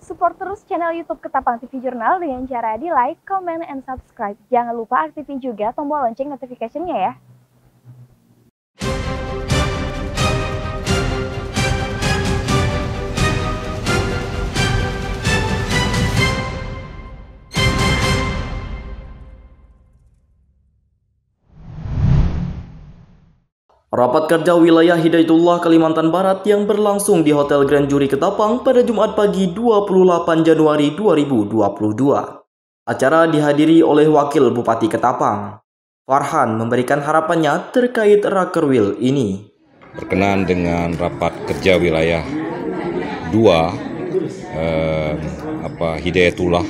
Support terus channel YouTube Ketapang TV Jurnal dengan cara di like, comment, and subscribe. Jangan lupa aktifin juga tombol lonceng notification-nya ya. Rapat kerja wilayah Hidayatullah Kalimantan Barat yang berlangsung di Hotel Grand Jury Ketapang pada Jumat pagi 28 Januari 2022. Acara dihadiri oleh Wakil Bupati Ketapang. Farhan memberikan harapannya terkait Rakerwil ini. Berkenaan dengan rapat kerja wilayah 2 Hidayatullah,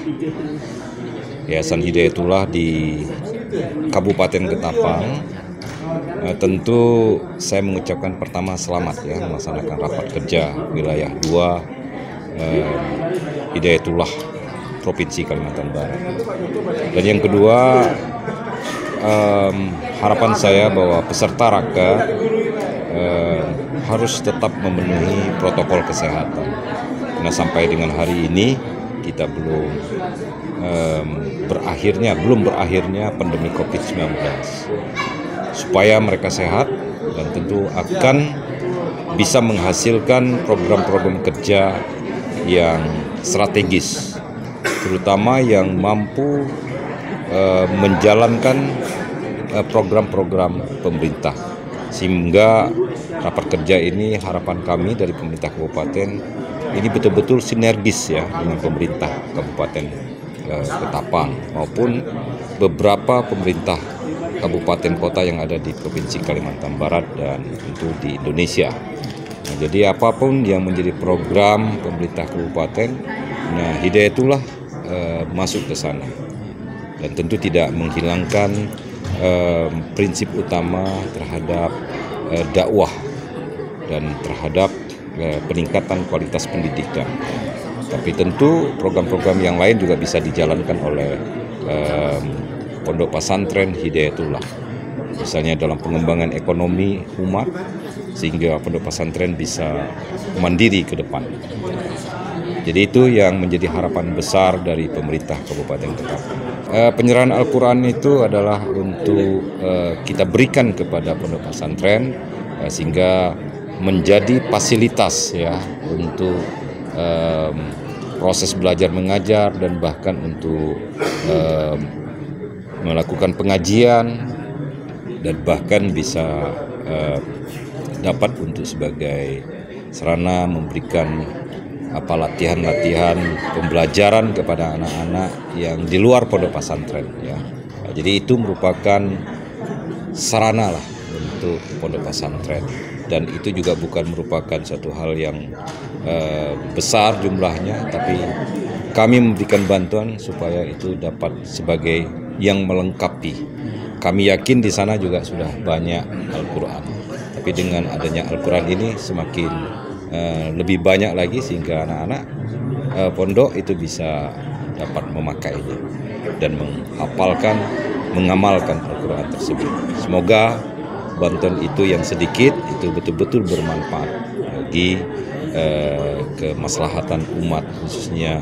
Yayasan Hidayatullah di Kabupaten Ketapang. Tentu saya mengucapkan pertama selamat ya melaksanakan rapat kerja wilayah 2 Hidayatullah Provinsi Kalimantan Barat. Dan yang kedua, harapan saya bahwa peserta Raka harus tetap memenuhi protokol kesehatan. Karena sampai dengan hari ini kita belum berakhirnya pandemi COVID-19. Supaya mereka sehat dan tentu akan bisa menghasilkan program-program kerja yang strategis, terutama yang mampu menjalankan program-program pemerintah. Sehingga rapat kerja ini harapan kami dari pemerintah kabupaten ini betul-betul sinergis ya dengan pemerintah Kabupaten Ketapang maupun beberapa pemerintah kabupaten kota yang ada di Provinsi Kalimantan Barat dan tentu di Indonesia. Nah, jadi apapun yang menjadi program pemerintah kabupaten, nah Hidayatullah masuk ke sana dan tentu tidak menghilangkan prinsip utama terhadap dakwah dan terhadap peningkatan kualitas pendidikan. Tapi tentu program-program yang lain juga bisa dijalankan oleh Pondok Pesantren Hidayatullah, misalnya dalam pengembangan ekonomi umat, sehingga Pondok Pesantren bisa mandiri ke depan. Jadi itu yang menjadi harapan besar dari pemerintah Kabupaten Ketapang. Penyerahan Al-Quran itu adalah untuk kita berikan kepada Pondok Pesantren sehingga menjadi fasilitas ya untuk proses belajar mengajar dan bahkan untuk melakukan pengajian dan bahkan bisa dapat untuk sebagai sarana memberikan latihan-latihan pembelajaran kepada anak-anak yang di luar pondok pesantren ya. Jadi itu merupakan sarana lah untuk pondok pesantren dan itu juga bukan merupakan satu hal yang besar jumlahnya, tapi kami memberikan bantuan supaya itu dapat sebagai yang melengkapi. Kami yakin di sana juga sudah banyak Al-Quran, tapi dengan adanya Al-Quran ini semakin lebih banyak lagi sehingga anak-anak pondok itu bisa dapat memakainya dan mengamalkan Al-Quran tersebut. Semoga bantuan itu yang sedikit itu betul-betul bermanfaat bagi kemaslahatan umat, khususnya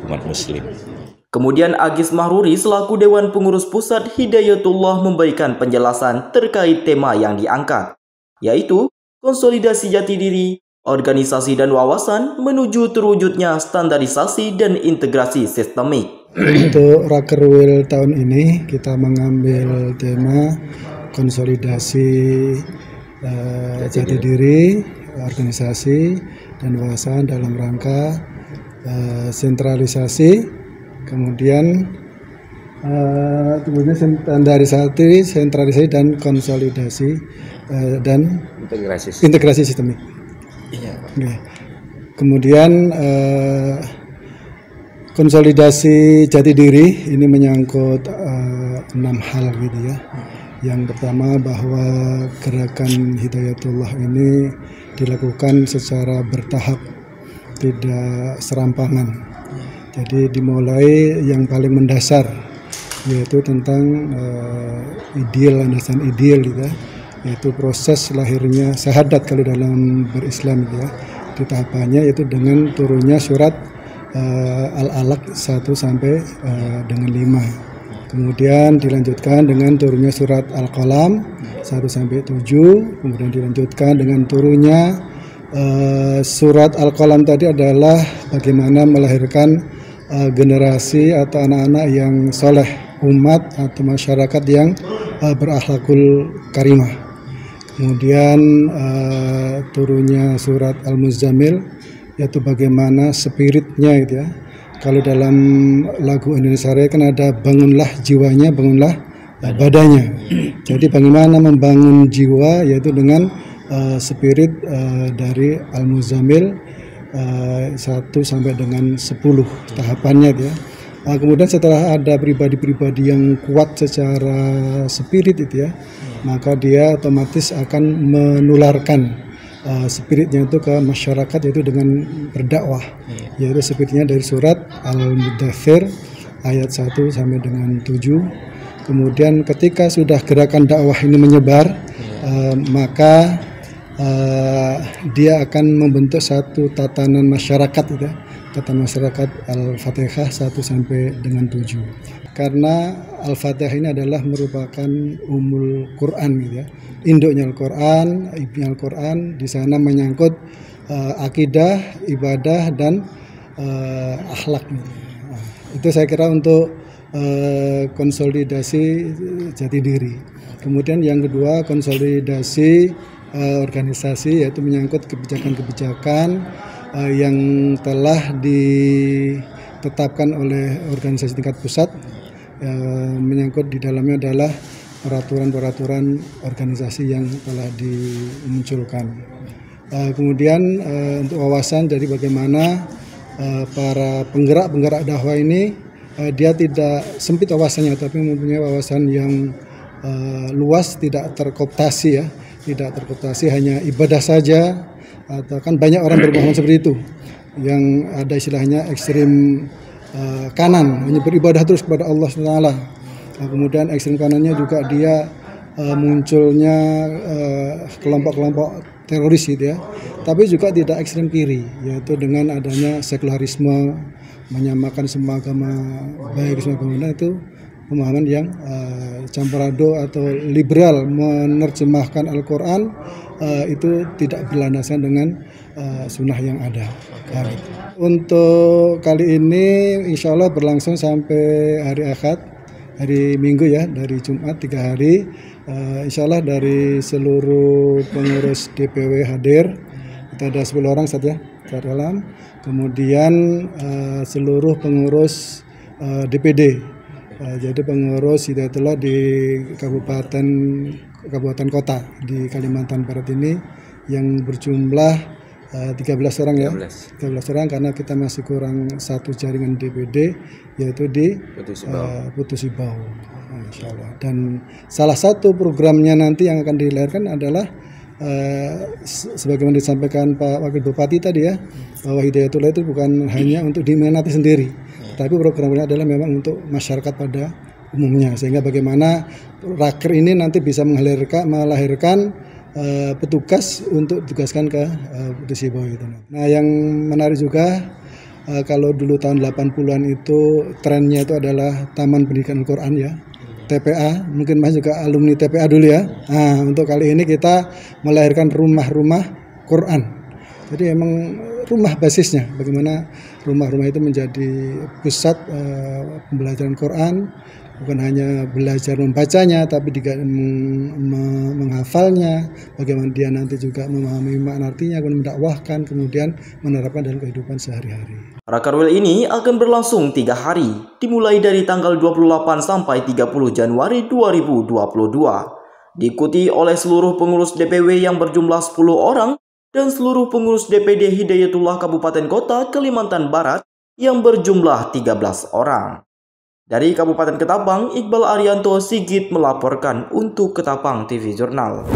umat muslim. Kemudian Agis Mahruri selaku Dewan Pengurus Pusat Hidayatullah memberikan penjelasan terkait tema yang diangkat, yaitu konsolidasi jati diri, organisasi dan wawasan menuju terwujudnya standarisasi dan integrasi sistemik. Untuk Rakerwil tahun ini kita mengambil tema konsolidasi jati diri, organisasi dan wawasan dalam rangka sentralisasi. Kemudian sentralisasi dan konsolidasi dan integrasi sistemik. Oke. Kemudian konsolidasi jati diri ini menyangkut 6 hal gitu ya. Yang pertama bahwa gerakan Hidayatullah ini dilakukan secara bertahap, tidak serampangan. Jadi dimulai yang paling mendasar, yaitu tentang landasan ideal gitu ya, yaitu proses lahirnya syahadat kalau dalam berislam gitu ya. Di tahapannya yaitu dengan turunnya surat Al-Alaq 1 sampai dengan 5. Kemudian dilanjutkan dengan turunnya surat Al-Qalam 1 sampai 7. Kemudian dilanjutkan dengan turunnya surat Al-Qalam tadi adalah bagaimana melahirkan generasi atau anak-anak yang soleh, umat atau masyarakat yang berakhlakul karimah. Kemudian turunnya surat Al-Muzammil, yaitu bagaimana spiritnya gitu ya. Kalau dalam lagu Indonesia Raya kan ada bangunlah jiwanya, bangunlah badannya. Jadi bagaimana membangun jiwa, yaitu dengan spirit dari Al-Muzammil 1 sampai dengan 10 tahapannya gitu ya. Kemudian setelah ada pribadi-pribadi yang kuat secara spirit itu ya, maka dia otomatis akan menularkan spiritnya itu ke masyarakat, yaitu dengan berdakwah, yaitu spiritnya dari surat Al-Mudaththir ayat 1 sampai dengan 7. Kemudian ketika sudah gerakan dakwah ini menyebar, maka dia akan membentuk satu tatanan masyarakat gitu ya. Tatanan masyarakat Al-Fatihah 1 sampai dengan 7. Karena Al-Fatihah ini adalah merupakan umul Quran gitu ya. Induknya Al-Quran, ibunya Al-Quran, di sana menyangkut akidah, ibadah dan akhlak gitu. Itu saya kira untuk konsolidasi jati diri. Kemudian yang kedua, konsolidasi organisasi, yaitu menyangkut kebijakan-kebijakan yang telah ditetapkan oleh organisasi tingkat pusat, menyangkut di dalamnya adalah peraturan-peraturan organisasi yang telah dimunculkan. Kemudian untuk wawasan, jadi bagaimana para penggerak dakwah ini dia tidak sempit wawasannya, tapi mempunyai wawasan yang luas, tidak terkooptasi ya, tidak terkooptasi hanya ibadah saja. Atau kan banyak orang berpemahaman seperti itu, yang ada istilahnya ekstrim kanan, hanya beribadah terus kepada Allah SWT. Kemudian ekstrim kanannya juga dia munculnya kelompok-kelompok teroris gitu ya. Tapi juga tidak ekstrim kiri, yaitu dengan adanya sekularisme, menyamakan semua agama baik, semua agama, itu pemahaman yang campuraduk atau liberal, menerjemahkan Al-Quran itu tidak berlandaskan dengan sunnah yang ada. Untuk kali ini insya Allah berlangsung sampai hari Ahad, hari Minggu ya, dari Jumat 3 hari. Insya Allah dari seluruh pengurus DPW hadir, kita ada 10 orang saja dalam. Kemudian seluruh pengurus DPD, jadi pengurus Hidayatullah di kabupaten kota di Kalimantan Barat ini yang berjumlah 13 orang ya, 13 orang, karena kita masih kurang satu jaringan DPD, yaitu di Putusibau, insyaallah. Dan salah satu programnya nanti yang akan dilahirkan adalah sebagaimana disampaikan Pak Wakil Bupati tadi ya, bahwa Hidayatullah itu bukan hanya untuk diminati sendiri, tapi programnya adalah memang untuk masyarakat pada umumnya, sehingga bagaimana raker ini nanti bisa melahirkan petugas untuk ditugaskan ke Putusibau itu. Nah, yang menarik juga kalau dulu tahun 80-an itu trennya itu adalah Taman Pendidikan Al-Quran ya, TPA, mungkin Mas juga alumni TPA dulu ya. Nah, untuk kali ini kita melahirkan rumah-rumah Quran. Jadi emang rumah basisnya, bagaimana rumah-rumah itu menjadi pusat pembelajaran Quran, bukan hanya belajar membacanya, tapi juga menghafalnya, bagaimana dia nanti juga memahami makna artinya, kemudian mendakwahkan, kemudian menerapkan dalam kehidupan sehari-hari. Rakerwil ini akan berlangsung 3 hari, dimulai dari tanggal 28 sampai 30 Januari 2022. Diikuti oleh seluruh pengurus DPW yang berjumlah 10 orang dan seluruh pengurus DPD Hidayatullah Kabupaten Kota Kalimantan Barat yang berjumlah 13 orang. Dari Kabupaten Ketapang, Iqbal Arianto Sigit melaporkan untuk Ketapang TV Jurnal.